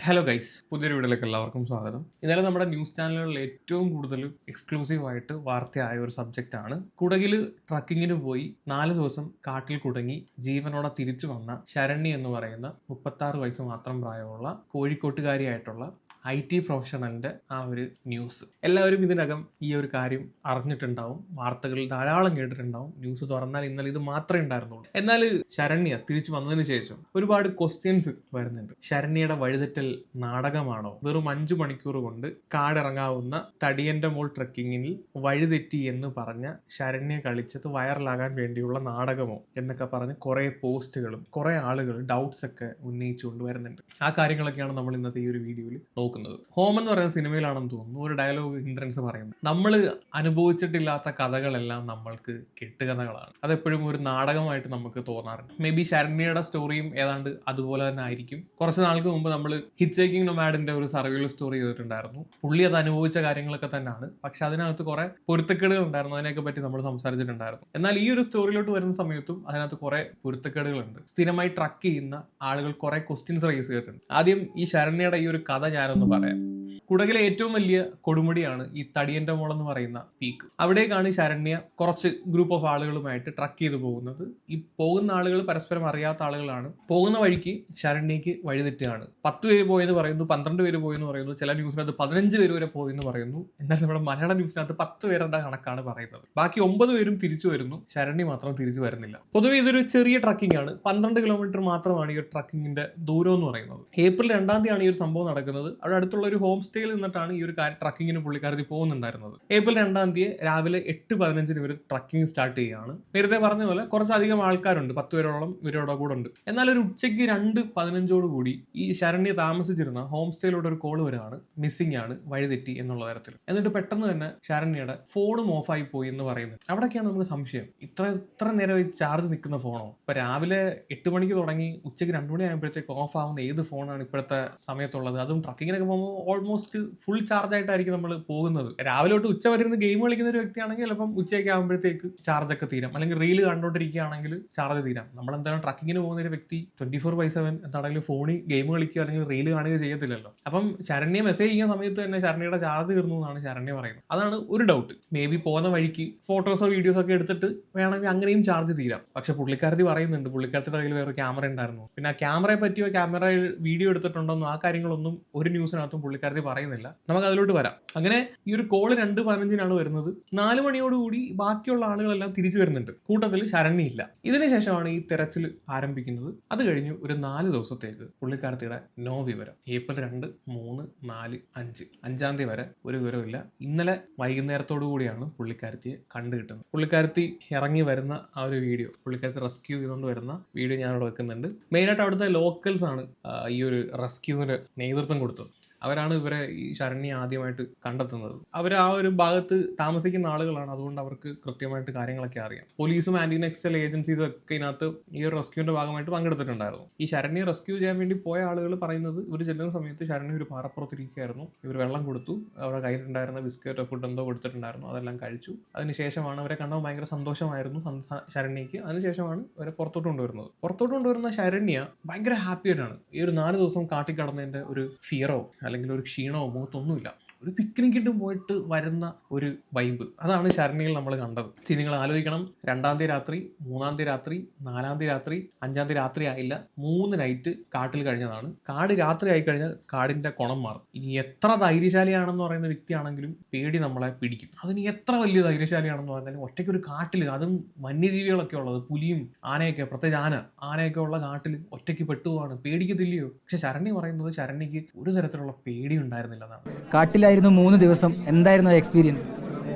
Hello guys, പുതിയൊരു വീഡിയോയിലേക്ക് എല്ലാവർക്കും സ്വാഗതം. ഇന്നലെ നമ്മുടെ ന്യൂസ് ചാനലുകളിൽ ഏറ്റവും കൂടുതൽ എക്സ്ക്ലൂസീവായിട്ട് വാർത്തയായ ഒരു സബ്ജക്റ്റാണ്. കുടകിൽ ട്രക്കിങ്ങിന് പോയി 4 ദിവസം കാട്ടിൽ കുടുങ്ങി ജീവനോടെ തിരിച്ചു വന്ന ശരണ്യ എന്ന് പറയുന്ന 36 വയസ്സ് മാത്രം പ്രായമുള്ള കോഴിക്കോട്ടുകാരിയായിട്ടുള്ള IT പ്രൊഫഷണലിന്റെ ആ ഒരു ന്യൂസ്. എല്ലാവരും ഇതിനകം ഈ ഒരു കാര്യം അറിഞ്ഞിട്ടുണ്ടാവും, വാർത്തകളിൽ ധാരാളം കേട്ടിട്ടുണ്ടാവും. ന്യൂസ് തുറന്നാൽ ഇന്നലെ ഇത് മാത്രമേ ഉണ്ടായിരുന്നുള്ളൂ. എന്നാൽ ശരണ്യ തിരിച്ചു വന്നതിന് ശേഷം ഒരുപാട് ക്വസ്റ്റ്യൻസ് വരുന്നുണ്ട്. ശരണ്യയുടെ വഴിതെറ്റൽ നാടകമാണോ? വെറും 5 മണിക്കൂർ കൊണ്ട് കാടിറങ്ങാവുന്ന തടിയന്റെ മോൾ ട്രക്കിങ്ങിൽ വഴിതെറ്റി എന്ന് പറഞ്ഞ ശരണ്യ കളിച്ചത് വൈറലാകാൻ വേണ്ടിയുള്ള നാടകമോ എന്നൊക്കെ പറഞ്ഞ് കുറെ പോസ്റ്റുകളും കുറെ ആളുകൾ ഡൗട്ട്സ് ഒക്കെ ഉന്നയിച്ചുകൊണ്ട് വരുന്നുണ്ട്. ആ കാര്യങ്ങളൊക്കെയാണ് നമ്മൾ ഇന്നത്തെ ഈ ഒരു വീഡിയോയിൽ നോക്കുന്നത്. ഹോം എന്ന് പറയുന്ന സിനിമയിലാണെന്ന് തോന്നുന്നു ഒരു ഡയലോഗ് ഇൻട്രൻസ് പറയുന്നത്, നമ്മൾ അനുഭവിച്ചിട്ടില്ലാത്ത കഥകളെല്ലാം നമ്മൾക്ക് കെട്ടുകഥകളാണ്. അതെപ്പോഴും ഒരു നാടകമായിട്ട് നമുക്ക് തോന്നാറുണ്ട്. മേ ബി ശരണ്യയുടെ സ്റ്റോറിയും ഏതാണ്ട് അതുപോലെ തന്നെ ആയിരിക്കും. കുറച്ച് നാൾക്ക് മുമ്പ് നമ്മൾ ഹിച്ച് ഹൈക്കിംഗ് നൊമാഡിന്റെ ഒരു സർവൈവൽ സ്റ്റോറി ചെയ്തിട്ടുണ്ടായിരുന്നു. പുള്ളി അത് അനുഭവിച്ച കാര്യങ്ങളൊക്കെ തന്നെയാണ്, പക്ഷെ അതിനകത്ത് കുറെ പൊരുത്തക്കേടുകൾ ഉണ്ടായിരുന്നു. അതിനെയൊക്കെ പറ്റി നമ്മൾ സംസാരിച്ചിട്ടുണ്ടായിരുന്നു. എന്നാൽ ഈ ഒരു സ്റ്റോറിയിലോട്ട് വരുന്ന സമയത്തും അതിനകത്ത് കുറെ പൊരുത്തക്കേടുകളുണ്ട്. സ്ഥിരമായി ട്രക്ക് ചെയ്യുന്ന ആളുകൾ കുറെ ക്വസ്റ്റ്യൻസ് റേസ് ചെയ്തിട്ടുണ്ട്. ആദ്യം ഈ ശരണ്യയുടെ ഈ ഒരു കഥ ഞാനൊന്ന് പറയാം. കുടകിലെ ഏറ്റവും വലിയ കൊടുമുടിയാണ് ഈ തടിയന്റെ മോൾ എന്ന് പറയുന്ന പീക്ക്. അവിടേക്കാണ് ശരണ്യ കുറച്ച് ഗ്രൂപ്പ് ഓഫ് ആളുകളുമായിട്ട് ട്രക്ക് ചെയ്ത് പോകുന്നത്. ഈ പോകുന്ന ആളുകൾ പരസ്പരം അറിയാത്ത ആളുകളാണ്. പോകുന്ന വഴിക്ക് ശരണ്യക്ക് വഴിതെറ്റുകയാണ്. 10 പേര് പോയെന്ന് പറയുന്നു, 12 പേര് പോയെന്ന് പറയുന്നു, ചില ന്യൂസിനകത്ത് 15 പേര് വരെ പോയെന്ന് പറയുന്നു. എന്നാൽ നമ്മുടെ മലയാള ന്യൂസിനകത്ത് 10 പേരുടെ കണക്കാണ് പറയുന്നത്. ബാക്കി 9 പേരും തിരിച്ചു വരുന്നു, ശരണ്യ മാത്രം തിരിച്ചു വരുന്നില്ല. പൊതുവെ ഇതൊരു ചെറിയ ട്രക്കിംഗ് ആണ്. 12 കിലോമീറ്റർ മാത്രമാണ് ഈ ഒരു ട്രക്കിങ്ങിന്റെ ദൂരം എന്ന് പറയുന്നത്. ഏപ്രിൽ 2 തീയതിയാണ് ഈ ഒരു സംഭവം നടക്കുന്നത്. അവിടെ അടുത്തുള്ള ഒരു ഹോം സ്റ്റേയിൽ നിന്നിട്ടാണ് ഈ ഒരു ട്രക്കിങ്ങിന് പുള്ളിക്കാരത്തി പോകുന്നുണ്ടായിരുന്നത്. ഏപ്രിൽ 2 തീയതി രാവിലെ 8:15 ഇവർ ട്രക്കിംഗ് സ്റ്റാർട്ട് ചെയ്യുകയാണ്. നേരത്തെ പറഞ്ഞ പോലെ കുറച്ചധികം ആൾക്കാരുണ്ട്, 10 പേരോളം ഇവരോട് കൂടെ ഉണ്ട്. എന്നാൽ ഒരു ഉച്ചയ്ക്ക് 2:15 കൂടി ഈ ശരണ്യ താമസിച്ചിരുന്ന ഹോം സ്റ്റേയിലൂടെ ഒരു കോൾ വരികയാണ്, മിസ്സിംഗ് ആണ്, വഴിതെറ്റി എന്നുള്ള തരത്തിൽ. എന്നിട്ട് പെട്ടെന്ന് തന്നെ ശരണ്യയുടെ ഫോണും ഓഫായി പോയി എന്ന് പറയുന്നത്. അവിടേക്കാണ് നമുക്ക് സംശയം, ഇത്ര നേരമായി ചാർജ് നിൽക്കുന്ന ഫോണോ? ഇപ്പൊ രാവിലെ 8 മണിക്ക് തുടങ്ങി ഉച്ചയ്ക്ക് 2 മണി ആകുമ്പോഴത്തേക്ക് ഓഫ് ആവുന്ന ഏത് ഫോണാണ് ഇപ്പോഴത്തെ സമയത്തുള്ളത്? അതും ട്രക്കിങ്ങിനൊക്കെ പോകുമ്പോൾ ഓൾമോസ്റ്റ് ഫുൾ ചാർജ് ആയിട്ടായിരിക്കും നമ്മൾ പോകുന്നത്. രാവിലെ തൊട്ട് ഉച്ച വരെ ഇരുന്ന് ഗെയിം കളിക്കുന്ന ഒരു വ്യക്തിയാണെങ്കിൽ ചിലപ്പം ഉച്ചയൊക്കെ ആകുമ്പോഴത്തേക്ക് ചാർജ് ഒക്കെ തീരാം, അല്ലെങ്കിൽ റീല് കണ്ടോണ്ടിരിക്കുകയാണെങ്കിൽ ചാർജ് തീരാം. നമ്മൾ എന്തായാലും ട്രക്കിങ്ങിന് പോകുന്ന ഒരു വ്യക്തി 24/7 എന്താണെങ്കിലും ഫോണിൽ ഗെയിം കളിക്കുക അല്ലെങ്കിൽ റീല് കാണുകയോ ചെയ്യത്തില്ലല്ലോ. അപ്പം ശരണ്യ മെസ്സേജ് ചെയ്യുന്ന സമയത്ത് തന്നെ ശരണ്യയുടെ ചാർജ് തീർന്നു എന്നാണ് ശരണ്യ പറയുന്നത്. അതാണ് ഒരു ഡൗട്ട്. മേ ബി പോകുന്ന വഴിക്ക് ഫോട്ടോസോ വീഡിയോസോ ഒക്കെ എടുത്തിട്ട് വേണമെങ്കിൽ അങ്ങനെയും ചാർജ് തീരാം. പക്ഷെ പുള്ളിക്കാരത്തി പറയുന്നുണ്ട് പുള്ളിക്കാരത്തിന്റെ കയ്യിൽ വേറെ ക്യാമറ ഉണ്ടായിരുന്നു. പിന്നെ ആ ക്യാമറയെ പറ്റിയോ ക്യാമറ വീഡിയോ എടുത്തിട്ടുണ്ടോന്നോ ആ കാര്യങ്ങളൊന്നും ഒരു ന്യൂസിനകത്തും പുള്ളിക്കാരത്തി പറയുന്നില്ല. നമുക്ക് അതിലോട്ട് വരാം. അങ്ങനെ ഈ ഒരു കോള് 2:15 വരുന്നത്. 4 മണിയോടുകൂടി ബാക്കിയുള്ള ആളുകളെല്ലാം തിരിച്ചു വരുന്നുണ്ട്. കൂട്ടത്തിൽ ശരണ്യയില്ല. ഇതിനുശേഷമാണ് ഈ തെരച്ചിൽ ആരംഭിക്കുന്നത്. അത് കഴിഞ്ഞു ഒരു 4 ദിവസത്തേക്ക് പുള്ളിക്കാരത്തിയുടെ നോ വിവരം. ഏപ്രിൽ 2, 3, 4, 5 5 തീയതി വരെ ഒരു വിവരമില്ല. ഇന്നലെ വൈകുന്നേരത്തോടു കൂടിയാണ് പുള്ളിക്കാരത്തിയെ കണ്ടു കിട്ടുന്നത്. പുള്ളിക്കാരത്തി ഇറങ്ങി വരുന്ന ആ ഒരു വീഡിയോ, പുള്ളിക്കാരത്തി റെസ്ക്യൂ ചെയ്തുകൊണ്ട് വരുന്ന വീഡിയോ ഞാനിവിടെ വെക്കുന്നുണ്ട്. മെയിനായിട്ട് അവിടുത്തെ ലോക്കൽസ് ആണ് ഈ ഒരു റെസ്ക്യൂവിന് നേതൃത്വം കൊടുത്തത്. അവരാണ് ഇവരെ ഈ ശരണ്യെ ആദ്യമായിട്ട് കണ്ടെത്തുന്നത്. അവർ ആ ഒരു ഭാഗത്ത് താമസിക്കുന്ന ആളുകളാണ്, അതുകൊണ്ട് അവർക്ക് കൃത്യമായിട്ട് കാര്യങ്ങളൊക്കെ അറിയാം. പോലീസും ആന്റി നക്സൽ ഏജൻസീസും ഒക്കെ ഇതിനകത്ത് ഈ ഒരു റെസ്ക്യൂവിന്റെ ഭാഗമായിട്ട് പങ്കെടുത്തിട്ടുണ്ടായിരുന്നു. ഈ ശരണ്യെ റെസ്ക്യൂ ചെയ്യാൻ വേണ്ടി പോയ ആളുകൾ പറയുന്നത്, ഇവർ ചെല്ലുന്ന സമയത്ത് ശരണ്യ ഒരു പാറപ്പുറത്തിരിക്കുകയായിരുന്നു. ഇവർ വെള്ളം കൊടുത്തു, അവരുടെ കയ്യിലുണ്ടായിരുന്ന ബിസ്ക്കറ്റോ ഫുഡ് എന്തോ കൊടുത്തിട്ടുണ്ടായിരുന്നു, അതെല്ലാം കഴിച്ചു. അതിനുശേഷമാണ് അവരെ കണ്ടപ്പോൾ ഭയങ്കര സന്തോഷമായിരുന്നു ശരണ്യക്ക്. അതിനുശേഷമാണ് അവരെ പുറത്തോട്ട് കൊണ്ടുവരുന്നത്. പുറത്തോട്ട് കൊണ്ടുവരുന്ന ശരണ്യ ഭയങ്കര ഹാപ്പി ആയിട്ടാണ്. ഈ ഒരു 4 ദിവസം കാട്ടിക്കടന്നതിന്റെ ഒരു ഫിയറോ അല്ലെങ്കിൽ ഒരു ക്ഷീണമോ മുഖത്തൊന്നുമില്ല. ഒരു പിക്നിക്കിട്ട് പോയിട്ട് വരുന്ന ഒരു വൈബ്, അതാണ് ശരണ്യയിൽ നമ്മൾ കണ്ടത്. നിങ്ങൾ ആലോചിക്കണം, 2 തീയതി രാത്രി, 3 തീയതി രാത്രി, 4 തീയതി രാത്രി, 5 തീയതി രാത്രി ആയില്ല, 3 നൈറ്റ് കാട്ടിൽ കഴിഞ്ഞതാണ്. കാട് രാത്രി ആയി കഴിഞ്ഞാൽ കാടിന്റെ കുണം മാറും. ഇനി എത്ര ധൈര്യശാലിയാണെന്ന് പറയുന്ന വ്യക്തിയാണെങ്കിലും പേടി നമ്മളെ പിടിക്കും. അതിന് എത്ര വലിയ ധൈര്യശാലിയാണെന്ന് പറഞ്ഞാലും ഒറ്റയ്ക്ക് ഒരു കാട്ടിൽ, അതും വന്യജീവികളൊക്കെ ഉള്ളത്, പുലിയും ആനയൊക്കെ, പ്രത്യേകിച്ച് ആനയൊക്കെ ഉള്ള കാട്ടിൽ ഒറ്റയ്ക്ക് പെട്ടുപോവാണ്, പേടിക്കത്തില്ലയോ? പക്ഷെ ശരണ്യ പറയുന്നത് ശരണ്യക്ക് ഒരു തരത്തിലുള്ള പേടി ഉണ്ടായിരുന്നില്ല എന്നാണ്. കാട്ടിലായിരുന്നു 3 ദിവസം. എന്തായിരുന്നു എക്സ്പീരിയൻസ്?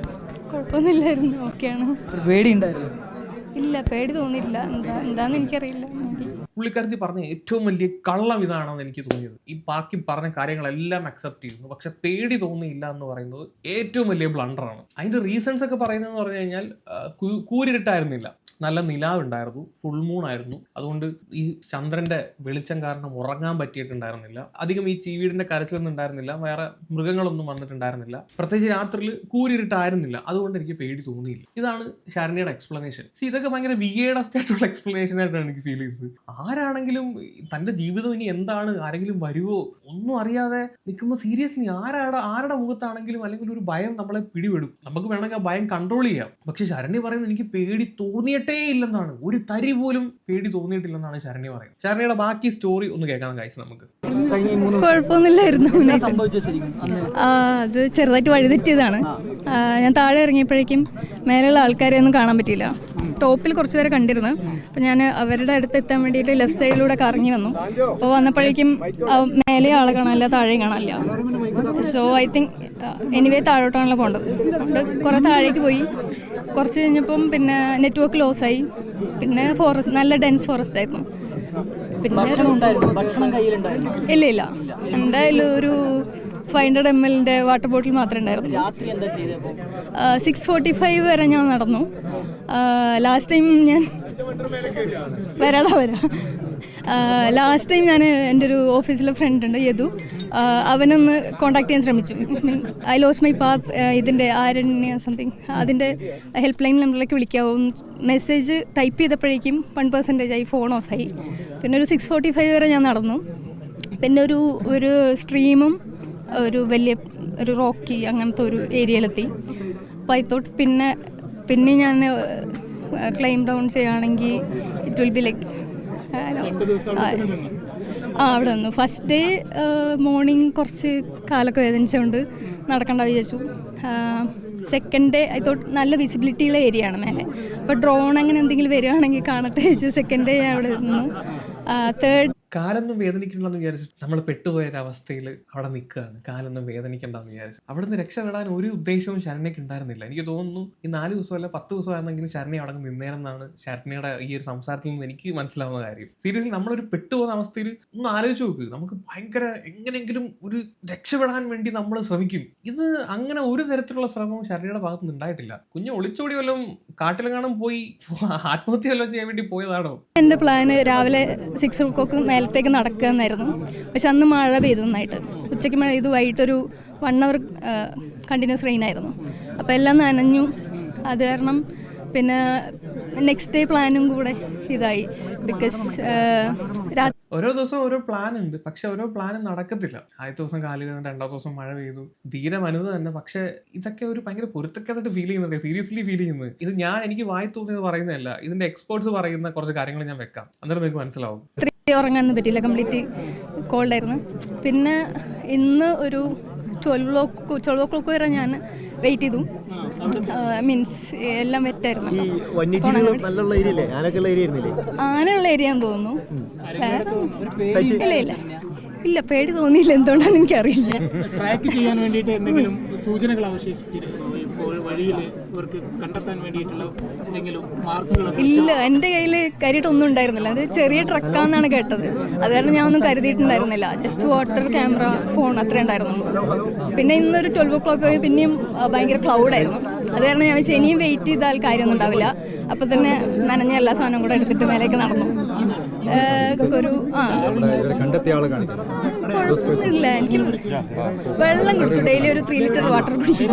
കുഴപ്പമൊന്നുമില്ലായിരുന്നു, ഓക്കെയാണ്. പേടി ഉണ്ടായിരുന്നു? ഇല്ല, പേടി തോന്നിയില്ല. എന്താന്ന് എനിക്കറിയില്ല. പുള്ളിക്കാരത്തി പറഞ്ഞ ഏറ്റവും വലിയ കള്ളം ഇതാണെന്ന് എനിക്ക് തോന്നിയത്. ഈ ബാക്കി പറഞ്ഞ കാര്യങ്ങളെല്ലാം അക്സെപ്റ്റ് ചെയ്യുന്നു, പക്ഷെ പേടി തോന്നിയില്ല എന്ന് പറയുന്നത് ഏറ്റവും വലിയ ബ്ലണ്ടറാണ്. അതിന്റെ റീസൺസ് ഒക്കെ പറയുന്നതെന്ന് പറഞ്ഞു കഴിഞ്ഞാൽ കൂരിരുട്ടായിരുന്നില്ല. നല്ല നിലാവുണ്ടായിരുന്നു, ഫുൾ മൂൺ ആയിരുന്നു. അതുകൊണ്ട് ഈ ചന്ദ്രന്റെ വെളിച്ചം കാരണം ഉറങ്ങാൻ പറ്റിയിട്ടുണ്ടായിരുന്നില്ല. അധികം ഈ ചീവീടിന്റെ കരച്ചിലൊന്നും ഉണ്ടായിരുന്നില്ല, വേറെ മൃഗങ്ങളൊന്നും വന്നിട്ടുണ്ടായിരുന്നില്ല. പ്രത്യേകിച്ച് രാത്രിയിൽ കൂരിരുട്ടായിരുന്നില്ല, അതുകൊണ്ട് എനിക്ക് പേടി തോന്നിയില്ല. ഇതാണ് ശരണ്യയുടെ എക്സ്പ്ലനേഷൻ. ഇതൊക്കെ ഭയങ്കര വിയേഡസ്റ്റ് ആയിട്ടുള്ള എക്സ്പ്ലനേഷൻ ആയിട്ടാണ് എനിക്ക് ഫീൽ ചെയ്തത്. ആരാണെങ്കിലും തന്റെ ജീവിതം ഇനി എന്താണ്, ആരെങ്കിലും വരുമോ ഒന്നും അറിയാതെ നിൽക്കുമ്പോൾ സീരിയസ്ലി ആരുടെ മുഖത്താണെങ്കിലും അല്ലെങ്കിൽ ഒരു ഭയം നമ്മളെ പിടിപെടും. നമുക്ക് വേണമെങ്കിൽ ആ ഭയം കൺട്രോൾ ചെയ്യാം. പക്ഷെ ശരണ്യ പറയുന്നത് എനിക്ക് പേടി തോന്നിയിട്ടേ ഇല്ലെന്നാണ്, ഒരു തരി പോലും പേടി തോന്നിയിട്ടില്ലെന്നാണ് ശരണ്യ പറയുന്നത്. ശരണ്യയുടെ ബാക്കി സ്റ്റോറി ഒന്ന് കേൾക്കാൻ കഴിച്ചു നമുക്ക്. കുഴപ്പമൊന്നുമില്ലായിരുന്നു. സംഭവിച്ചോ ശരിക്കും അന്ന്? അത് ചെറുതായിട്ട് വഴിതെറ്റിയതാണ്. ഞാൻ താഴെ ഇറങ്ങിയപ്പോഴേക്കും മേലെയുള്ള ആൾക്കാരെ ഒന്നും കാണാൻ പറ്റിയില്ല. ടോപ്പിൽ കുറച്ച് പേരെ കണ്ടിരുന്നു. അപ്പം ഞാൻ അവരുടെ അടുത്ത് എത്താൻ വേണ്ടിയിട്ട് ലെഫ്റ്റ് സൈഡിലൂടെ കറങ്ങി വന്നു. അപ്പോൾ വന്നപ്പോഴേക്കും മേലെ ആളെ കാണാനില്ല, താഴെയും കാണാനില്ല. സോ ഐ തിങ്ക് എനിവേ താഴോട്ടാണല്ലോ പോകേണ്ടത്. അതുകൊണ്ട് കുറേ താഴേക്ക് പോയി. കുറച്ച് കഴിഞ്ഞപ്പം പിന്നെ നെറ്റ്വർക്ക് ലോസായി. പിന്നെ ഫോറസ്റ്റ്, നല്ല ഡെൻസ് ഫോറസ്റ്റ് ആയിരുന്നു. പിന്നെ ഭക്ഷണം കയ്യിലുണ്ടായിരുന്നു? ഇല്ല, എന്തായാലും ഒരു 500 ml വാട്ടർ ബോട്ടിൽ മാത്രമേ ഉണ്ടായിരുന്നു. രാത്രി എന്താ ചെയ്തപ്പോൾ? 6:45 വരെ ഞാൻ നടന്നു. ലാസ്റ്റ് ടൈം ഞാൻ ലാസ്റ്റ് ടൈം ഞാൻ എൻ്റെ ഒരു ഓഫീസിലെ ഫ്രണ്ട് ഉണ്ട് യദു, അവനൊന്ന് കോൺടാക്ട് ചെയ്യാൻ ശ്രമിച്ചു. ഐ ലോസ് മൈ പാത്ത്, ഇതിൻ്റെ ആരണ്യ സംതിങ്, അതിൻ്റെ ഹെൽപ്പ് ലൈൻ നമ്പറിലേക്ക് വിളിക്കാവോ മെസ്സേജ് ടൈപ്പ് ചെയ്തപ്പോഴേക്കും 1% ആയി, ഫോൺ ഓഫായി. പിന്നെ ഒരു 6:45 വരെ ഞാൻ നടന്നു. പിന്നെ ഒരു സ്ട്രീമും ഒരു വലിയ ഒരു റോക്കി അങ്ങനത്തെ ഒരു ഏരിയയിലെത്തി. അപ്പോൾ ഐ തോട്ട് പിന്നെ ഞാൻ ക്ലൈം ഡൗൺ ചെയ്യുകയാണെങ്കിൽ ഇറ്റ് വിൽ ബി ലൈക്ക് അവിടെ നിന്നു. ഫസ്റ്റ് ഡേ മോർണിംഗ് കുറച്ച് കാലൊക്കെ വേദനിച്ചുകൊണ്ട് നടക്കേണ്ട വിചാരിച്ചു. സെക്കൻഡ് ഡേ ഐ തോട്ട് നല്ല വിസിബിലിറ്റിയുള്ള ഏരിയ ആണ് മേലെ, അപ്പോൾ ഡ്രോൺ അങ്ങനെ എന്തെങ്കിലും വരികയാണെങ്കിൽ കാണട്ടെ വെച്ചു. സെക്കൻഡ് ഡേ ഞാൻ അവിടെ നിന്നു. തേർഡ് കാലൊന്നും വേദനിക്കണ്ടെന്ന് വിചാരിച്ചു നമ്മൾ പെട്ടുപോയൊരവസ്ഥയിൽ അവിടെ നിൽക്കുകയാണ്. കാലൊന്നും വേദനിക്കണ്ടെന്ന് വിചാരിച്ചു. അവിടെ നിന്ന് രക്ഷപ്പെടാൻ ഒരു ഉദ്ദേശവും ശരണ്യക്ക് ഉണ്ടായിരുന്നില്ല. എനിക്ക് തോന്നുന്നു ഈ 4 ദിവസമല്ല 10 ദിവസമായിരുന്നെങ്കിലും ശരണ്യ അവിടെ നിന്നേരെന്നാണ് ശരണ്യയുടെ ഈ ഒരു സംസാരത്തിൽ നിന്ന് എനിക്ക് മനസ്സിലാവുന്ന കാര്യം. സീരിയസ്ലി നമ്മളൊരു പെട്ടുപോകുന്ന അവസ്ഥയിൽ ഒന്ന് ആലോചിച്ച് നോക്ക്. നമുക്ക് ഭയങ്കര എങ്ങനെയെങ്കിലും ഒരു രക്ഷപ്പെടാൻ വേണ്ടി നമ്മൾ ശ്രമിക്കും. ഇത് അങ്ങനെ ഒരു തരത്തിലുള്ള ശ്രമവും ശരണ്യയുടെ ഭാഗത്തുനിന്ന് ഉണ്ടായിട്ടില്ല. കുഞ്ഞ് ഒളിച്ചോടി വല്ലതും കാട്ടിലെങ്ങാനും പോയി ആത്മഹത്യ വല്ലതും ചെയ്യാൻ വേണ്ടി പോയതാണോ? എൻ്റെ പ്ലാന് രാവിലെ 6 o'clock മേലത്തേക്ക് നടക്കുക എന്നായിരുന്നു. പക്ഷെ അന്ന് മഴ പെയ്തു നന്നായിട്ട്. ഉച്ചയ്ക്ക് മഴ പെയ്തു, വൈകിട്ടൊരു 1 hour കണ്ടിന്യൂസ് റെയിൻ ആയിരുന്നു. അപ്പോൾ എല്ലാം നനഞ്ഞു. അത് കാരണം പിന്നെ നെക്സ്റ്റ് ഡേ പ്ലാനും കൂടെ ഇതായി. ബിക്കോസ് ഓരോ ദിവസം ഓരോ പ്ലാൻ ഉണ്ട്, പക്ഷെ ഓരോ പ്ലാനും നടക്കത്തില്ല. ആദ്യത്തെ ദിവസം കാല് വീണു, 2ാം ദിവസം മഴ പെയ്തു, ധീരം വലുത് തന്നെ. പക്ഷെ ഇതൊക്കെ ഒരു ഭയങ്കര പൊരുത്തക്കേടായിട്ട് ഫീൽ ചെയ്യുന്നുണ്ട്, സീരിയസ്ലി ഫീൽ ചെയ്യുന്നത്. ഇത് എനിക്ക് വായി തോന്നിയത് പറയുന്നതല്ല, ഇതിന്റെ എക്സ്പേർട്സ് പറയുന്ന കുറച്ച് കാര്യങ്ങൾ ഞാൻ വെക്കാം, അന്നേരം നിങ്ങൾക്ക് മനസ്സിലാവും. ഉറങ്ങാനൊന്നും പറ്റിയില്ല, കംപ്ലീറ്റ് കോൾഡായിരുന്നു. പിന്നെ ഇന്ന് ഒരു 12 o'clock വരെ ഞാൻ വെയിറ്റ് ചെയ്തു. മീൻസ് എല്ലാം വെറ്റായിരുന്നു. ആനയുള്ള ഏരിയ തോന്നുന്നു. ഇല്ല പേടി തോന്നിയില്ല, എന്തുകൊണ്ടാണ് എനിക്കറിയില്ല. ട്രാക്ക് ചെയ്യാൻ വേണ്ടിയിട്ട് എന്തെങ്കിലും സൂചനകൾ അവശേഷിച്ചിരുന്നു? ഇപ്പോൾ വഴിയിൽ ഇവർക്ക് കണ്ടെത്താൻ വേണ്ടിയിട്ടുള്ള എന്തെങ്കിലും മാർക്കുകൾ? ഇല്ല, എൻ്റെ കയ്യിൽ കരുതിയിട്ടൊന്നും ഉണ്ടായിരുന്നില്ല. അത് ചെറിയ ട്രക്കാന്നാണ് കേട്ടത്. അത് കാരണം ഞാൻ ഒന്നും കരുതിയിട്ടുണ്ടായിരുന്നില്ല. ജസ്റ്റ് വാട്ടർ, ക്യാമറ, ഫോൺ അത്രേ ഉണ്ടായിരുന്നുള്ളൂ. പിന്നെ ഇന്നൊരു 12 o'clock പിന്നെയും ഭയങ്കര ക്ലൗഡായിരുന്നു. അത് കാരണം ഞാൻ വെച്ചാൽ ഇനിയും വെയിറ്റ് ചെയ്താൽ കാര്യമൊന്നും ഉണ്ടാവില്ല. അപ്പം തന്നെ നനഞ്ഞ എല്ലാ സാധനവും കൂടെ എടുത്തിട്ട് മേലേക്ക് നടന്നു. ഇല്ല, എനിക്ക് വെള്ളം കുടിച്ചു. ഡെയിലി ഒരു 3 liter വാട്ടർ കുടിക്കും.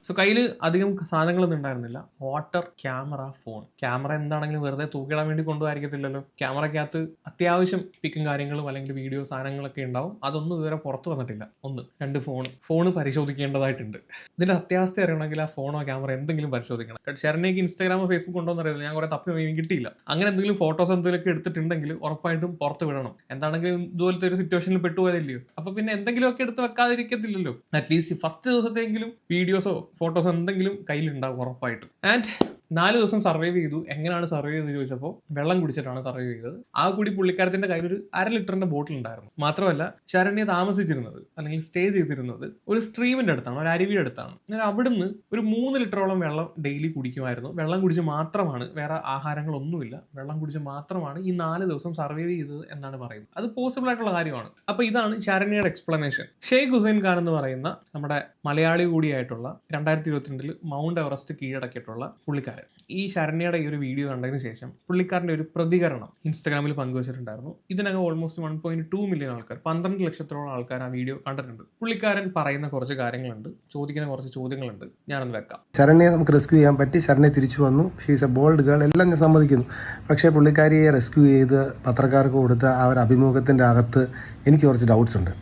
സോ കയ്യിൽ അധികം സാധനങ്ങളൊന്നും ഉണ്ടായിരുന്നില്ല. Water, camera, phone. ക്യാമറ എന്താണെങ്കിലും വെറുതെ തൂക്കിടാൻ വേണ്ടി കൊണ്ടുപോയിരിക്കത്തില്ലല്ലോ. ക്യാമറയ്ക്കകത്ത് അത്യാവശ്യം പിക്കും കാര്യങ്ങളും അല്ലെങ്കിൽ വീഡിയോ സാധനങ്ങളൊക്കെ ഉണ്ടാവും. അതൊന്നും ഇതുവരെ പുറത്ത് വന്നിട്ടില്ല. 1, 2 ഫോണ് പരിശോധിക്കേണ്ടതായിട്ടുണ്ട്. ഇതിന്റെ അത്യാവസ്ഥ അറിയണമെങ്കിൽ ആ ഫോണോ ക്യാമറ എന്തെങ്കിലും പരിശോധിക്കണം. ശരണ്യക്ക് ഇൻസ്റ്റാഗ്രാമോ ഫേസ്ബുക്ക് ഉണ്ടോ എന്ന് അറിയില്ല, ഞാൻ കുറെ തപ്പി കിട്ടിയില്ല. അങ്ങനെ എന്തെങ്കിലും ഫോട്ടോസ് എന്തെങ്കിലുമൊക്കെ എടുത്തിട്ടുണ്ടെങ്കിൽ ഉറപ്പായിട്ടും പുറത്ത് വിടണം. എന്താണെങ്കിലും ഇതുപോലത്തെ ഒരു സിറ്റുവേഷനിൽ പെട്ടുപോയതല്ലയോ, അപ്പൊ പിന്നെ എന്തെങ്കിലുമൊക്കെ എടുത്ത് വെക്കാതിരിക്കത്തില്ലല്ലോ. അറ്റ്ലീസ്റ്റ് ഫസ്റ്റ് ദിവസത്തെങ്കിലും വീഡിയോസോ ഫോട്ടോസ് എന്തെങ്കിലും കയ്യിലുണ്ടാവും ഉറപ്പായിട്ടും. ആൻഡ് 4 ദിവസം സർവൈവ് ചെയ്തു. എങ്ങനെയാണ് സർവൈവ് ചെയ്തെന്ന് ചോദിച്ചപ്പോൾ വെള്ളം കുടിച്ചിട്ടാണ് സർവൈവ് ചെയ്തത്. ആ കൂടി പുള്ളിക്കാരത്തിന്റെ കയ്യിൽ ഒരു 1/2 ലിറ്ററിന്റെ ബോട്ടിൽ ഉണ്ടായിരുന്നു. മാത്രമല്ല ശരണ്യ താമസിച്ചിരുന്നത് അല്ലെങ്കിൽ സ്റ്റേ ചെയ്തിരുന്നത് ഒരു സ്ട്രീമിന്റെ അടുത്താണ്, ഒരു അരുവിയുടെ അടുത്താണ്. എന്നാൽ അവിടുന്ന് ഒരു 3 ലിറ്ററോളം വെള്ളം ഡെയിലി കുടിക്കുമായിരുന്നു. വെള്ളം കുടിച്ച് മാത്രമാണ്, വേറെ ആഹാരങ്ങളൊന്നുമില്ല, വെള്ളം കുടിച്ച് മാത്രമാണ് ഈ 4 ദിവസം സർവൈവ് ചെയ്തത് എന്നാണ് പറയുന്നത്. അത് പോസിബിൾ ആയിട്ടുള്ള കാര്യമാണ്. അപ്പൊ ഇതാണ് ശരണ്യയുടെ എക്സ്പ്ലനേഷൻ. ഷെയ്ഖ് ഹുസൈൻ ഖാൻ എന്ന് പറയുന്ന നമ്മുടെ മലയാളി കൂടിയായിട്ടുള്ള 2022 മൗണ്ട് എവറസ്റ്റ് കീഴടക്കിയിട്ടുള്ള പുള്ളിക്കാരൻ ഈ ശരണ്യയുടെ ഈ ഒരു വീഡിയോ കണ്ടതിന് ശേഷം പുള്ളിക്കാരന്റെ ഒരു പ്രതികരണം ഇൻസ്റ്റാഗ്രാമിൽ പങ്കുവച്ചിട്ടുണ്ടായിരുന്നു. ഇതിനകം ഓൾമോസ്റ്റ് 1.2 മില്യൺ ആൾക്കാർ, 12 ലക്ഷത്തോളം ആൾക്കാർ ആ വീഡിയോ കണ്ടിട്ടുണ്ട്. പുള്ളിക്കാരൻ പറയുന്ന കുറച്ച് കാര്യങ്ങളുണ്ട്, ചോദിക്കുന്ന കുറച്ച് ചോദ്യങ്ങളുണ്ട്, ഞാനൊന്ന് വെക്കാം. ശരണ്യെ നമുക്ക് റെസ്ക്യൂ ചെയ്യാൻ പറ്റി, ശരണ്യ തിരിച്ചു വന്നു, ഷീസ് എ ബോൾഡ് ഗേൾ, എല്ലാം ഞാൻ സമ്മതിക്കുന്നു. പക്ഷേ പുള്ളിക്കാരിയെ റെസ്ക്യൂ ചെയ്ത് പത്രക്കാർക്ക് കൊടുത്ത ആ ഒരു അഭിമുഖത്തിൻ്റെ അകത്ത് എനിക്ക് കുറച്ച് ഡൗട്ട്സ് ഉണ്ട്.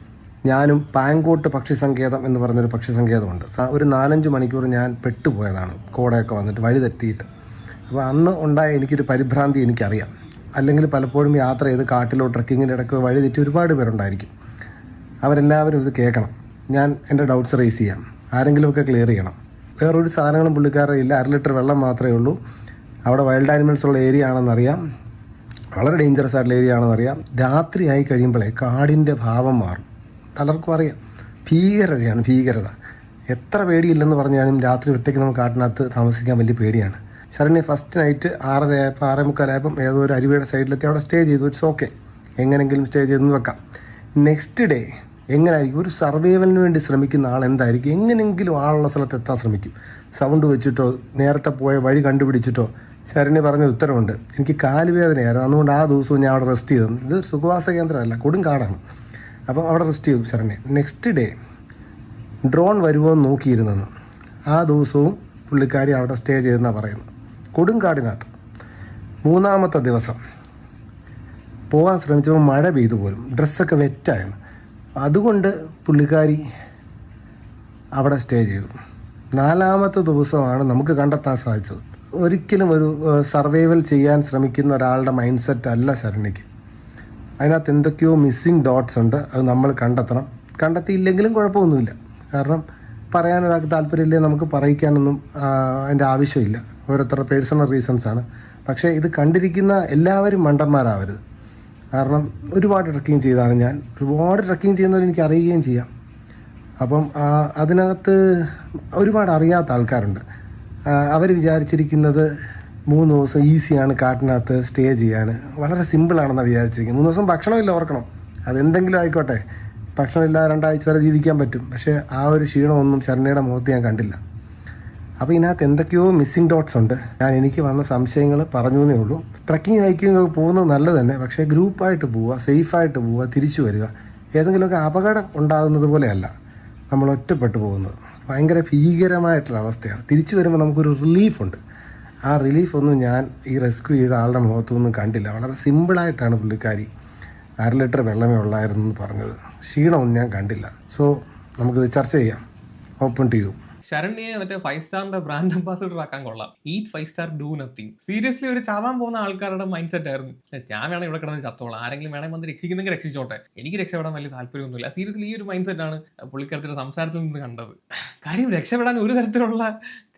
ഞാനും പാങ്കോട്ട് പക്ഷി സങ്കേതം എന്ന് പറഞ്ഞൊരു പക്ഷി സങ്കേതമുണ്ട്. ഒരു 4-5 മണിക്കൂർ ഞാൻ പെട്ടുപോയതാണ്, കോടയൊക്കെ വന്നിട്ട് വഴി തെറ്റിയിട്ട്. അപ്പോൾ അന്ന് ഉണ്ടായ എനിക്കൊരു പരിഭ്രാന്തി എനിക്കറിയാം. അല്ലെങ്കിൽ പലപ്പോഴും യാത്ര ചെയ്ത് കാട്ടിലോ ട്രക്കിങ്ങിൻ്റെ ഇടയ്ക്കോ വഴി തെറ്റി ഒരുപാട് പേരുണ്ടായിരിക്കും. അവരെല്ലാവരും ഇത് കേൾക്കണം. ഞാൻ എൻ്റെ ഡൗട്ട്സ് റേസ് ചെയ്യാം, ആരെങ്കിലുമൊക്കെ ക്ലിയർ ചെയ്യണം. വേറൊരു സാധനങ്ങളും പുള്ളിക്കാരുടെ ഇല്ല, 1/2 ലിറ്റർ വെള്ളം മാത്രമേ ഉള്ളൂ. അവിടെ വൈൽഡ് ആനിമൽസ് ഉള്ള ഏരിയ ആണെന്നറിയാം, വളരെ ഡേഞ്ചറസ് ആയിട്ടുള്ള ഏരിയ ആണെന്നറിയാം. രാത്രി ആയി കഴിയുമ്പോഴേ കാടിൻ്റെ ഭാവം മാറും, പലർക്കും അറിയാം. ഭീകരതയാണ്, ഭീകരത. എത്ര പേടിയില്ലെന്ന് പറഞ്ഞാലും രാത്രി ഒറ്റയ്ക്ക് നമുക്ക് കാട്ടിനകത്ത് താമസിക്കാൻ വലിയ പേടിയാണ്. ശരണ്യ ഫസ്റ്റ് നൈറ്റ് 6:30 6:45 ഏതോ ഒരു അരുവിയുടെ സൈഡിലെത്തി അവിടെ സ്റ്റേ ചെയ്തു. ഇറ്റ്സ് ഓക്കെ, എങ്ങനെങ്കിലും സ്റ്റേ ചെയ്തെന്ന് വെക്കാം. നെക്സ്റ്റ് ഡേ എങ്ങനെയായിരിക്കും? ഒരു സർവൈവലിന് വേണ്ടി ശ്രമിക്കുന്ന ആൾ എന്തായിരിക്കും? എങ്ങനെയെങ്കിലും ആളുള്ള സ്ഥലത്ത് എത്താൻ ശ്രമിക്കും. സൗണ്ട് വെച്ചിട്ടോ നേരത്തെ പോയ വഴി കണ്ടുപിടിച്ചിട്ടോ. ശരണ്യ പറഞ്ഞ ഉത്തരവുണ്ട്, എനിക്ക് കാലുവേദനയായിരുന്നു, അതുകൊണ്ട് ആ ദിവസവും ഞാൻ അവിടെ റെസ്റ്റ് ചെയ്തു. ഇത് സുഖവാസ കേന്ദ്രമല്ല, കൊടും കാടാണ്. അപ്പം അവിടെ റെസ്റ്റ് ചെയ്തു ശരണ്യ. നെക്സ്റ്റ് ഡേ ഡ്രോൺ വരുമോ എന്ന് നോക്കിയിരുന്നെന്ന്. ആ ദിവസവും പുള്ളിക്കാരി അവിടെ സ്റ്റേ ചെയ്തെന്നാണ് പറയുന്നത്, കൊടുങ്കാടിനകത്ത്. 3-ാമത്തെ ദിവസം പോകാൻ ശ്രമിച്ചപ്പോൾ മഴ പെയ്തു പോലും, ഡ്രസ്സൊക്കെ വെറ്റായിരുന്നു. അതുകൊണ്ട് പുള്ളിക്കാരി അവിടെ സ്റ്റേ ചെയ്തു. 4-ാമത്തെ ദിവസമാണ് നമുക്ക് കണ്ടെത്താൻ സാധിച്ചത്. ഒരിക്കലും ഒരു സർവൈവൽ ചെയ്യാൻ ശ്രമിക്കുന്ന ഒരാളുടെ മൈൻഡ് സെറ്റ് അല്ല ശരണ്യയ്ക്ക്. അതിനകത്ത് എന്തൊക്കെയോ മിസ്സിങ് ഡോട്ട്സ് ഉണ്ട്, അത് നമ്മൾ കണ്ടെത്തണം. കണ്ടെത്തിയില്ലെങ്കിലും കുഴപ്പമൊന്നുമില്ല, കാരണം പറയാൻ ഒരാൾക്ക് താല്പര്യമില്ലേ നമുക്ക് പറയിക്കാനൊന്നും അതിൻ്റെ ആവശ്യമില്ല. ഓരോരുത്തരുടെ പേഴ്സണൽ റീസൺസാണ്. പക്ഷേ ഇത് കണ്ടിരിക്കുന്ന എല്ലാവരും മണ്ടന്മാരാവരുത്. കാരണം ഒരുപാട് ട്രക്കിങ് ചെയ്താണ് ഞാൻ, ഒരുപാട് ട്രക്കിങ് ചെയ്യുന്നവർ എനിക്ക് അറിയുകയും ചെയ്യാം. അപ്പം അതിനകത്ത് ഒരുപാട് അറിയാത്ത ആൾക്കാരുണ്ട്. അവർ വിചാരിച്ചിരിക്കുന്നത് 3 ദിവസം ഈസിയാണ് കാട്ടിനകത്ത് സ്റ്റേ ചെയ്യാൻ, വളരെ സിമ്പിളാണെന്നാണ് വിചാരിച്ചിരിക്കുന്നത്. 3 ദിവസം ഭക്ഷണമില്ല, ഓർക്കണം. അതെന്തെങ്കിലും ആയിക്കോട്ടെ, ഭക്ഷണമില്ല 2 ആഴ്ച വരെ ജീവിക്കാൻ പറ്റും. പക്ഷേ ആ ഒരു ക്ഷീണമൊന്നും ശരണ്യയുടെ മുഖത്ത് ഞാൻ കണ്ടില്ല. അപ്പോൾ ഇതിനകത്ത് എന്തൊക്കെയോ മിസ്സിങ് ഡോട്ട്സ് ഉണ്ട്. എനിക്ക് വന്ന സംശയങ്ങൾ പറഞ്ഞു എന്നേ ഉള്ളൂ. ട്രക്കിങ് ഹൈക്കിംഗ് ഒക്കെ പോകുന്നത് നല്ലത് തന്നെ, പക്ഷേ ഗ്രൂപ്പായിട്ട് പോവുക, സേഫായിട്ട് പോവുക, തിരിച്ചു വരിക. ഏതെങ്കിലുമൊക്കെ അപകടം ഉണ്ടാകുന്നത് പോലെയല്ല നമ്മൾ ഒറ്റപ്പെട്ടു പോകുന്നത്. ഭയങ്കര ഭീകരമായിട്ടുള്ള അവസ്ഥയാണ്. തിരിച്ചു വരുമ്പോൾ നമുക്കൊരു റിലീഫുണ്ട്. ആ റിലീഫൊന്നും ഞാൻ ഈ റെസ്ക്യൂ ചെയ്ത ആളുടെ മുഖത്തൊന്നും കണ്ടില്ല. വളരെ സിമ്പിളായിട്ടാണ് പുള്ളിക്കാരി 1/2 ലിറ്റർ വെള്ളമേ ഉള്ളായിരുന്നു എന്ന് പറഞ്ഞത്. ക്ഷീണമൊന്നും ഞാൻ കണ്ടില്ല. സോ നമുക്കിത് ചർച്ച ചെയ്യാം. Open to you. ശരണ്യെ മറ്റേ 5 സ്റ്റാറിന്റെ ബ്രാൻഡ് അംബാസിഡർ ആക്കാൻ കൊള്ളാം. Eat 5 star, do nothing. Seriously ഒരു ചാവാൻ പോകുന്ന ആൾക്കാരുടെ മൈൻഡ് സെറ്റ് ആയിരുന്നു. ഞാൻ വേണം ഇവിടെ കിടന്ന് ചത്തോളാം, ആരെങ്കിലും വേണമെങ്കിൽ വന്ന് രക്ഷിക്കുന്നെങ്കിൽ രക്ഷിച്ചോട്ടെ, എനിക്ക് രക്ഷപ്പെടാൻ വലിയ താല്പര്യമൊന്നുമില്ല. സീരിയസ്ലി ഈ ഒരു മൈൻഡ് സെറ്റാണ് പുള്ളിക്കാരത്തിന്റെ സംസാരത്തിൽ നിന്ന് കണ്ടത്. കാര്യം രക്ഷപ്പെടാൻ ഒരു തരത്തിലുള്ള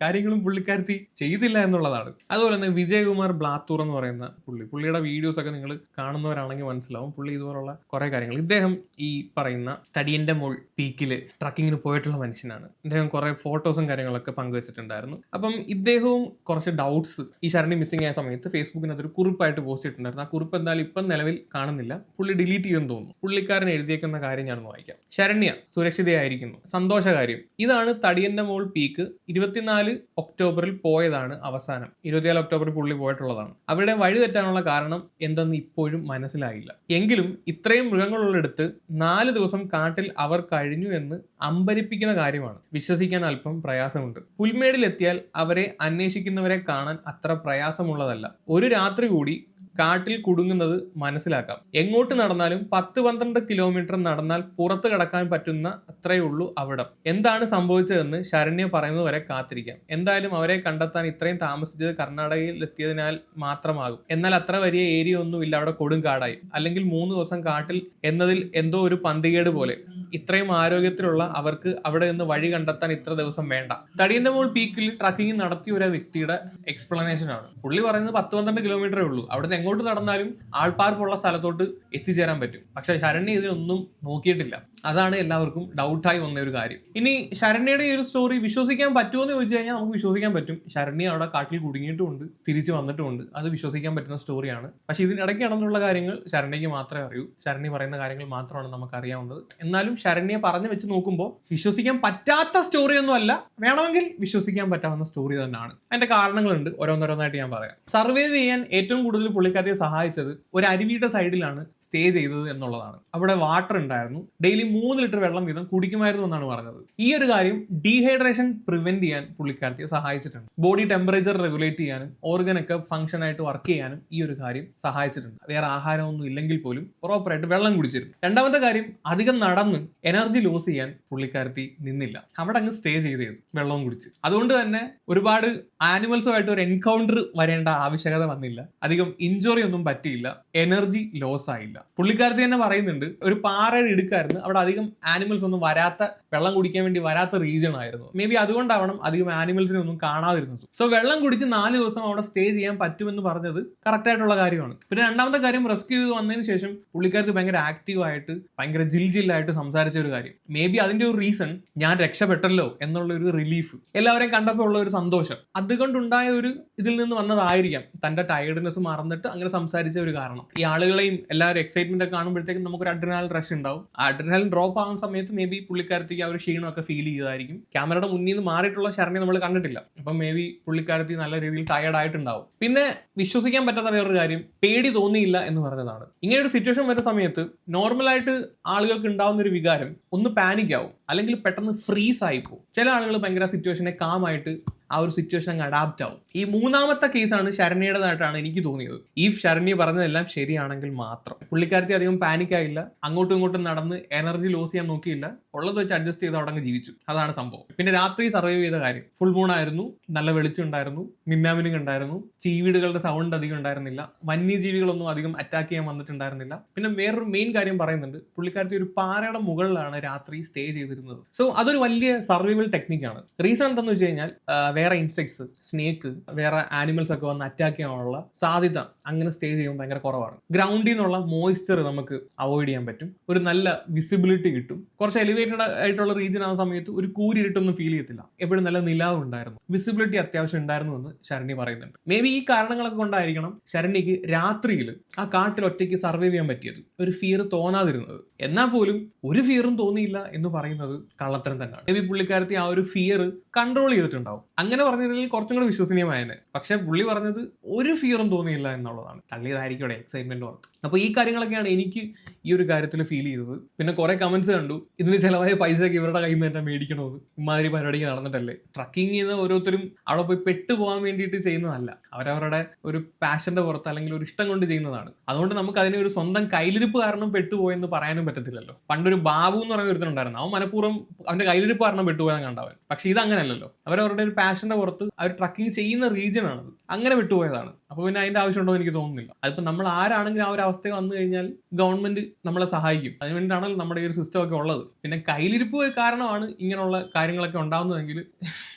കാര്യങ്ങളും പുള്ളിക്കാരത്തി ചെയ്തില്ല എന്നുള്ളതാണ്. അതുപോലെ തന്നെ വിജയകുമാർ ബ്ലാത്തൂർ എന്ന് പറയുന്ന പുള്ളിയുടെ വീഡിയോസ് ഒക്കെ നിങ്ങൾ കാണുന്നവരാണെങ്കിൽ മനസ്സിലാവും. പുള്ളി ഇതുപോലുള്ള കുറെ കാര്യങ്ങൾ, ഇദ്ദേഹം ഈ പറയുന്ന തടിയന്റെ മോൾ പീക്കിൽ ട്രക്കിങ്ങിന് പോയിട്ടുള്ള മനുഷ്യനാണ്. ഇദ്ദേഹം കുറെ ഫോട്ടോസും കാര്യങ്ങളൊക്കെ പങ്കുവച്ചിട്ടുണ്ടായിരുന്നു. അപ്പം ഇദ്ദേഹവും കുറച്ച് ഡൗട്ട്സ് ഈ ശരണ്യ മിസ്സിംഗ് ആയ സമയത്ത് ഫേസ്ബുക്കിനകത്ത് ഒരു കുറിപ്പായിട്ട് പോസ്റ്റ് ചെയ്തിട്ടുണ്ടായിരുന്നു. ആ കുറിപ്പ് എന്തായാലും ഇപ്പം നിലവിൽ കാണുന്നില്ല, പുള്ളി ഡിലീറ്റ് ചെയ്യുമെന്ന് തോന്നുന്നു. പുള്ളിക്കാരൻ എഴുതിയേക്കുന്ന കാര്യം ഞാനൊന്ന് വായിക്കാം. ശരണ്യ സുരക്ഷിതയായിരിക്കുന്നു, സന്തോഷകാര്യം. ഇതാണ് തടിയന്റെ മോൾ പീക്ക്. 24 ഒക്ടോബറിൽ പോയതാണ് അവസാനം. 24 ഒക്ടോബറിൽ പുള്ളി പോയിട്ടുള്ളതാണ്. അവിടെ വഴി തെറ്റാനുള്ള കാരണം എന്തെന്ന് ഇപ്പോഴും മനസ്സിലായില്ല. എങ്കിലും ഇത്രയും മൃഗങ്ങളുള്ളിടത്ത് 4 ദിവസം കാട്ടിൽ അവർ കഴിഞ്ഞു എന്ന് അമ്പരിപ്പിക്കുന്ന കാര്യമാണ്. വിശ്വസിക്കാൻ അല്പം പ്രയാസമുണ്ട്. പുൽമേടിലെത്തിയാൽ അവരെ അന്വേഷിക്കുന്നവരെ കാണാൻ അത്ര പ്രയാസമുള്ളതല്ല. ഒരു രാത്രി കൂടി കാട്ടിൽ കുടുങ്ങുന്നത് മനസ്സിലാക്കാം. എങ്ങോട്ട് നടന്നാലും 10-12 കിലോമീറ്റർ നടന്നാൽ പുറത്ത് കടക്കാൻ പറ്റുന്ന അത്രയേ ഉള്ളൂ അവിടം. എന്താണ് സംഭവിച്ചതെന്ന് ശരണ്യ പറയുന്നത് വരെ കാത്തിരിക്കാം. എന്തായാലും അവരെ കണ്ടെത്താൻ ഇത്രയും താമസിച്ചത് കർണാടകയിൽ എത്തിയതിനാൽ മാത്രമാകും. എന്നാൽ അത്ര വലിയ ഏരിയ ഒന്നും ഇല്ല, അവിടെ കൊടുങ്കാടായി. അല്ലെങ്കിൽ 3 ദിവസം കാട്ടിൽ എന്നതിൽ എന്തോ ഒരു പന്തികേട് പോലെ. ഇത്രയും ആരോഗ്യത്തിലുള്ള അവർക്ക് അവിടെ നിന്ന് വഴി കണ്ടെത്താൻ ഇത്ര ദിവസം വേണ്ട. തടിയന്റെ മോൾ പീക്കിൽ ട്രക്കിംഗ് നടത്തിയ ഒരു വ്യക്തിയുടെ എക്സ്പ്ലനേഷൻ ആണ്. പുള്ളി പറയുന്നത് 10-12 കിലോമീറ്ററേ ഉള്ളൂ, അവിടുന്ന് എങ്ങോട്ട് നടന്നാലും ആൾപ്പാർപ്പുള്ള സ്ഥലത്തോട്ട് എത്തിച്ചേരാൻ പറ്റും. പക്ഷെ ശരണ്യ ഇതിനൊന്നും നോക്കിയിട്ടില്ല. അതാണ് എല്ലാവർക്കും ഡൗട്ടായി വന്ന ഒരു കാര്യം. ഇനി ശരണ്യയുടെ ഈ ഒരു സ്റ്റോറി വിശ്വസിക്കാൻ പറ്റുമോ എന്ന് ചോദിച്ചു കഴിഞ്ഞാൽ നമുക്ക് വിശ്വസിക്കാൻ പറ്റും. ശരണ്യ അവിടെ കാട്ടിൽ കുടുങ്ങിയിട്ടുമുണ്ട്, തിരിച്ചു വന്നിട്ടുമുണ്ട്. അത് വിശ്വസിക്കാൻ പറ്റുന്ന സ്റ്റോറിയാണ്. പക്ഷെ ഇതിനിടയ്ക്ക് നടന്നുള്ള കാര്യങ്ങൾ ശരണ്യയ്ക്ക് മാത്രമേ അറിയൂ. ശരണ്യ പറയുന്ന കാര്യങ്ങൾ മാത്രമാണ് നമുക്ക് അറിയാവുന്നത്. എന്നാലും ശരണ്യ പറഞ്ഞു വെച്ച് നോക്കുമ്പോൾ വിശ്വസിക്കാൻ പറ്റാത്ത സ്റ്റോറിയൊന്നും അല്ല, വേണമെങ്കിൽ വിശ്വസിക്കാൻ പറ്റാവുന്ന സ്റ്റോറി തന്നെയാണ്. അതിന്റെ കാരണങ്ങളുണ്ട്, ഓരോന്നോരോന്നായിട്ട് ഞാൻ പറയാം. സർവൈവ് ചെയ്യാൻ ഏറ്റവും കൂടുതൽ പുള്ളിക്കാരിയെ സഹായിച്ചത് ഒരു അരുവിയുടെ സൈഡിലാണ് സ്റ്റേ ചെയ്തത് എന്നുള്ളതാണ്. അവിടെ വാട്ടർ ഉണ്ടായിരുന്നു, ഡെയിലി 3 ലിറ്റർ വെള്ളം വീതം കുടിക്കുമായിരുന്നു എന്നാണ് പറഞ്ഞത്. ഈ ഒരു കാര്യം ഡീഹൈഡ്രേഷൻ പ്രിവെന്റ് ചെയ്യാൻ പുള്ളിക്കാരിയെ സഹായിച്ചിട്ടുണ്ട്. ബോഡി ടെമ്പറേച്ചർ റെഗുലേറ്റ് ചെയ്യാനും ഓർഗനൊക്കെ ഫംഗ്ഷൻ ആയിട്ട് വർക്ക് ചെയ്യാനും ഈ ഒരു കാര്യം സഹായിച്ചിട്ടുണ്ട്. വേറെ ആഹാരമൊന്നും ഇല്ലെങ്കിൽ പോലും പ്രോപ്പറായിട്ട് വെള്ളം കുടിച്ചിരുന്നു. രണ്ടാമത്തെ കാര്യം, അധികം നടന്ന് എനർജി ലോസ് ചെയ്യാൻ പുള്ളിക്കാരത്തി നിന്നില്ല. അവിടെ അങ്ങ് സ്റ്റേ ചെയ്ത് വെള്ളവും കുടിച്ച്. അതുകൊണ്ട് തന്നെ ഒരുപാട് ആനിമൽസുമായിട്ട് ഒരു എൻകൗണ്ടർ വരേണ്ട ആവശ്യകത വന്നില്ല. അധികം ഇഞ്ചുറി ഒന്നും പറ്റിയില്ല, എനർജി ലോസ് ആയില്ല. പുള്ളിക്കാരത്തി തന്നെ പറയുന്നുണ്ട്, ഒരു പാറയുടെ ഇടുക്കായിരുന്നു, അവിടെ അധികം ആനിമൽസ് ഒന്നും വരാത്ത, വെള്ളം കുടിക്കാൻ വേണ്ടി വരാത്ത റീജിയൻ ആയിരുന്നു. മേ ബി അതുകൊണ്ടാവണം അധികം ആനിമൽസിനെ ഒന്നും കാണാതിരുന്നത്. സോ വെള്ളം കുടിച്ച് 4 ദിവസം അവിടെ സ്റ്റേ ചെയ്യാൻ പറ്റുമെന്ന് പറഞ്ഞത് കറക്റ്റ് ആയിട്ടുള്ള കാര്യമാണ്. പിന്നെ രണ്ടാമത്തെ കാര്യം, റെസ്ക്യൂ ചെയ്ത് വന്നതിന് ശേഷം പുള്ളിക്കാരത്തി ഭയങ്കര ആക്റ്റീവ് ആയിട്ട് ഭയങ്കര ജില്ലായിട്ട് സംസാരിച്ച ഒരു കാര്യം. മേ ബി അതിന്റെ ഒരു റീസൺ ഞാൻ രക്ഷപ്പെട്ടല്ലോ എന്നുള്ള ഒരു റിലീഫ്, എല്ലാവരെയും കണ്ടപ്പോൾ ഉള്ള ഒരു സന്തോഷം, അതുകൊണ്ടുണ്ടായ ഒരു ഇതിൽ നിന്ന് വന്നതായിരിക്കാം. തന്റെ ടയർഡ്നെസ് മറന്നിട്ട് അങ്ങനെ സംസാരിച്ച ഒരു കാരണം. ഈ ആളുകളെയും എല്ലാവരും എക്സൈറ്റ്മെന്റ് ഒക്കെ കാണുമ്പോഴത്തേക്കും നമുക്കൊരു അഡ്രിനാലിൻ റഷ് ഉണ്ടാവും. ആ അഡ്രിനാലിൻ ഡ്രോപ്പ് ആവുന്ന സമയത്ത് മേ ബി പുള്ളിക്കാരത്തിക്ക് ആ ഒരു ക്ഷീണമൊക്കെ ഫീൽ ചെയ്തതായിരിക്കും. ക്യാമറയുടെ മുന്നിൽ നിന്ന് മാറിയിട്ടുള്ള ശരണ്യ നമ്മൾ കണ്ടിട്ടില്ല. അപ്പം മേ ബി പുള്ളിക്കാരത്തി നല്ല രീതിയിൽ ടയർഡ് ആയിട്ടുണ്ടാവും. പിന്നെ വിശ്വസിക്കാൻ പറ്റാത്ത വേറൊരു കാര്യം, പേടി തോന്നിയില്ല എന്ന് പറഞ്ഞതാണ്. ഇങ്ങനെ ഒരു സിറ്റുവേഷൻ വരുന്ന സമയത്ത് നോർമലായിട്ട് ആളുകൾക്ക് ഉണ്ടാവുന്ന ഒരു വികാരം ഒന്ന് പാനിക് ആവും, അല്ലെങ്കിൽ പെട്ടെന്ന് ഫ്രീസ് ആയി പോകും. ചില ആളുകൾ ഭയങ്കര സിറ്റുവേഷനെ കാമായിട്ട് ആ ഒരു സിറ്റുവേഷൻ അങ്ങ് അഡാപ്റ്റ് ആവും. ഈ മൂന്നാമത്തെ കേസാണ് ശരണ്യയുടേതായിട്ടാണ് എനിക്ക് തോന്നിയത്. ഈ ശരണ്യ പറഞ്ഞതെല്ലാം ശരിയാണെങ്കിൽ മാത്രം. പുള്ളിക്കാരത്തി അധികം പാനിക് ആയില്ല, അങ്ങോട്ടും ഇങ്ങോട്ടും നടന്ന് എനർജി ലോസ് ചെയ്യാൻ നോക്കിയില്ല, ഉള്ളത് വെച്ച് അഡ്ജസ്റ്റ് ചെയ്ത് അവിടെ ജീവിച്ചു. അതാണ് സംഭവം. പിന്നെ രാത്രി സർവൈവ് ചെയ്ത കാര്യം, ഫുൾ മൂൺ ആയിരുന്നു, നല്ല വെളിച്ചം ഉണ്ടായിരുന്നു, മിന്നാമിനിങ് ഉണ്ടായിരുന്നു, ചീവീടുകളുടെ സൗണ്ട് അധികം ഉണ്ടായിരുന്നില്ല, വന്യജീവികളൊന്നും അധികം അറ്റാക്ക് ചെയ്യാൻ വന്നിട്ടുണ്ടായിരുന്നില്ല. പിന്നെ വേറൊരു മെയിൻ കാര്യം പറയുന്നുണ്ട്, പുള്ളിക്കാരത്തി ഒരു പാറയുടെ മുകളിലാണ് രാത്രി സ്റ്റേ ചെയ്തിരുന്നത്. സോ അതൊരു വലിയ സർവൈവൽ ടെക്നിക്കാണ്. റീസൺ എന്താണെന്ന് വെച്ച് കഴിഞ്ഞാൽ വേറെ ഇൻസെക്ട്സ്, സ്നേക്ക്, വേറെ ആനിമൽസ് ഒക്കെ വന്ന് അറ്റാക്ക് ചെയ്യാനുള്ള സാധ്യത അങ്ങനെ സ്റ്റേ ചെയ്യുമ്പോൾ ഭയങ്കര കുറവാണ്. ഗ്രൗണ്ടിൽ നിന്നുള്ള മോയ്സ്ചർ നമുക്ക് അവോയ്ഡ് ചെയ്യാൻ പറ്റും, ഒരു നല്ല വിസിബിലിറ്റി കിട്ടും. കുറച്ച് എലിവേറ്റഡ് ആയിട്ടുള്ള റീജിയൻ ആവുന്ന സമയത്ത് ഒരു കൂരിരുട്ടൊന്നും ഫീൽ ചെയ്യത്തില്ല, എപ്പോഴും നല്ല നിലാവ് ഉണ്ടായിരുന്നു, വിസിബിലിറ്റി അത്യാവശ്യം ഉണ്ടായിരുന്നു എന്ന് ശരണ്യ പറയുന്നുണ്ട്. മേ ബി ഈ കാരണങ്ങളൊക്കെ കൊണ്ടായിരിക്കണം ശരണ്യക്ക് രാത്രിയിൽ ആ കാട്ടിൽ ഒറ്റയ്ക്ക് സർവൈവ് ചെയ്യാൻ പറ്റിയത്, ഒരു ഫിയർ തോന്നാതിരുന്നത്. എന്നാൽ പോലും ഒരു ഫിയറും തോന്നിയില്ല എന്ന് പറയുന്നത് കള്ളത്തരം തന്നെയാണ്. മേ ബി പുള്ളിക്കാരത്തി ആ ഒരു ഫിയർ കൺട്രോൾ ചെയ്തിട്ടുണ്ടാവും. അങ്ങനെ പറഞ്ഞിരുന്നെങ്കിൽ കുറച്ചും കൂടെ വിശ്വസനീയമായനെ. പക്ഷെ പുള്ളി പറഞ്ഞത് ഒരു ഫിയറും തോന്നിയില്ല എന്നുള്ളതാണ്. തള്ളിയതായിരിക്കും അവിടെ എക്സൈറ്റ്മെന്റ് ഓർത്ത്. അപ്പോൾ ഈ കാര്യങ്ങളൊക്കെയാണ് എനിക്ക് ഈ ഒരു കാര്യത്തിൽ ഫീൽ ചെയ്തത്. പിന്നെ കുറെ കമന്റ്സ് കണ്ടു, ഇതിന് ചിലവായ പൈസയൊക്കെ ഇവരുടെ കയ്യിൽ നിന്ന് തന്നെ മേടിക്കണമെന്ന്. ഇമാതിരി പരിപാടിക്ക് നടന്നിട്ടല്ലേ. ട്രക്കിംഗ് ചെയ്യുന്ന ഓരോരുത്തരും അവിടെ പോയി പെട്ടുപോകാൻ വേണ്ടിയിട്ട് ചെയ്യുന്നതല്ല, അവരവരുടെ ഒരു പാഷന്റെ പുറത്ത് അല്ലെങ്കിൽ ഒരു ഇഷ്ടം കൊണ്ട് ചെയ്യുന്നതാണ്. അതുകൊണ്ട് നമുക്ക് അതിനെ ഒരു സ്വന്തം കയ്യിലിരിപ്പ് കാരണം പെട്ടുപോയെന്ന് പറയാനും പറ്റത്തില്ലല്ലോ. പണ്ടൊരു ബാബു എന്ന് പറയുന്ന ഒരുത്തനുണ്ടായിരുന്നു, അവൻ മനഃപൂർവ്വം അവന്റെ കയ്യിലിരിപ്പ് കാരണം പെട്ടുപോയെന്ന് കണ്ടവൻ. പക്ഷെ ഇതങ്ങനെയല്ലല്ലോ, അവരവരുടെ ഒരു പാഷന്റെ പുറത്ത് അവർ ട്രക്കിംഗ് ചെയ്യുന്ന റീജിയൻ ആണത്, അങ്ങനെ വിട്ടുപോയതാണ്. അപ്പോൾ പിന്നെ അതിന്റെ ആവശ്യമുണ്ടോ എന്ന് എനിക്ക് തോന്നുന്നില്ല. അതിപ്പോൾ നമ്മൾ ആരാണെങ്കിലും ആ ഒരു അവസ്ഥ വന്നു കഴിഞ്ഞാൽ ഗവൺമെന്റ് നമ്മളെ സഹായിക്കും. അതിന് വേണ്ടിയിട്ടാണല്ലോ നമ്മുടെ ഈ ഒരു സിസ്റ്റം ഒക്കെ ഉള്ളത്. പിന്നെ കയ്യിലിരിപ്പ് കാരണമാണ് ഇങ്ങനെയുള്ള കാര്യങ്ങളൊക്കെ ഉണ്ടാകുന്നതെങ്കിൽ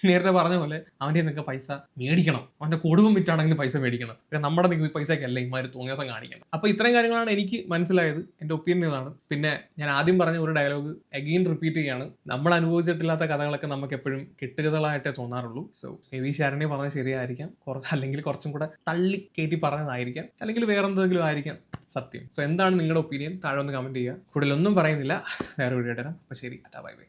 നേരത്തെ പറഞ്ഞ പോലെ അവൻ്റെ നിന്നൊക്കെ പൈസ മേടിക്കണം, അവൻ്റെ കുടുംബം വിറ്റാണെങ്കിലും പൈസ മേടിക്കണം. പിന്നെ നമ്മുടെ നിങ്ങൾക്ക് പൈസയ്ക്കല്ല ഇമാര് തോന്നിയാസം കാണിക്കണം. അപ്പോൾ ഇത്രയും കാര്യങ്ങളാണ് എനിക്ക് മനസ്സിലായത്. എൻ്റെ ഒപ്പീനിയൻ ഇതാണ്. പിന്നെ ഞാൻ ആദ്യം പറഞ്ഞ ഒരു ഡയലോഗ് അഗെയിൻ റിപ്പീറ്റ് ചെയ്യാണ്, നമ്മൾ അനുഭവിച്ചിട്ടില്ലാത്ത കഥകളൊക്കെ നമുക്ക് എപ്പോഴും കെട്ടുകഥകളായിട്ടേ തോന്നാറുള്ളൂ. സോ മേ ബി ശരണ്യ പറഞ്ഞത് ശരിയായിരിക്കാം, അല്ലെങ്കിൽ കുറച്ചും കൂടെ തള്ളി കയറ്റി പറഞ്ഞതായിരിക്കാം, അല്ലെങ്കിൽ വേറെ എന്തെങ്കിലും ആയിരിക്കാം സത്യം. സോ എന്താണ് നിങ്ങളുടെ ഒപ്പീനിയൻ? താഴെ ഒന്ന് കമന്റ് ചെയ്യുക. കൂടുതലൊന്നും പറയുന്നില്ല, വേറെ വീഡിയോ ഇടാം. അപ്പോൾ ശരി, ബൈ ബൈ.